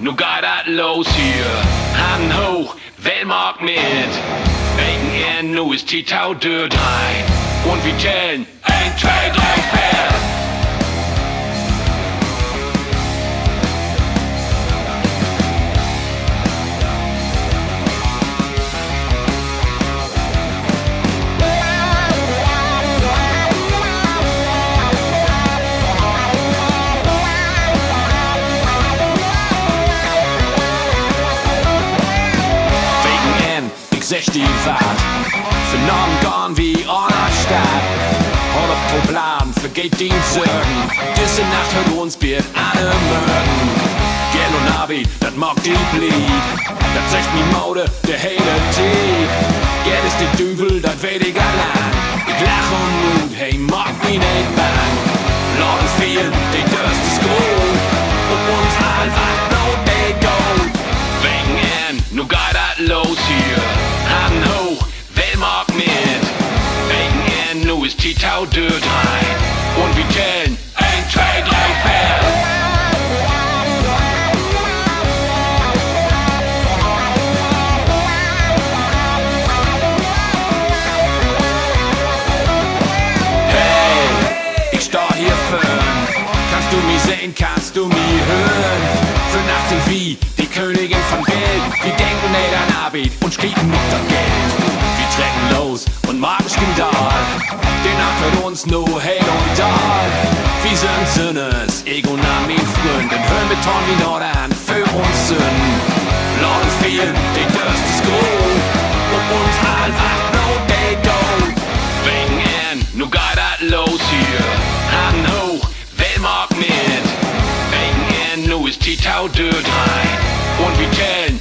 nu geht das los hier. Hand hoch, Wellmark mit. Wegen er, nu ist die Tau dort rein. Und wir zählen 1, 2, 3, 4. Die Fahrt für Norden wie einer Stadt. Hol auf pro Plan, vergeht den Sorgen. Diese Nacht hört uns wird alle mögen. Geld und Abi, das mag die Blied. Das sagt mi Mode, der hele Tee. Geld ist der Dübel, das weet ich allein. Ich lach und Mut, hey, mag mi nicht bang. Lord ist viel, die Durst ist groß. Und uns all wacht, no they go. Wegen er, nu geht das los hier. Hand hoch, Wellmark mit. Wegen er, nu ist die Tau dort rein. Und wir zählen 1, 2, 3, 4. Hey, ich steh hier fern. Kannst du mich sehen, kannst du mich hören? Für Nacht sind wie die Königin von Geld. Wir denken nicht an Arbeit und schrieben noch das Geld. Wir trecken los und machen Skandal. Die Nacht hört uns nur Hell und Tal. Wir sind Sinnes, ich und mein Freund. Und hören wir Ton wie Nordern für uns Sünden. Lord ist viel, die Durst ist groß. Und uns all wacht, no they go. Wegen er, nu geht das los hier. Hand hoch, Wellmark mit. Wegen er, nu ist die Tau dort rein. Und wir zählen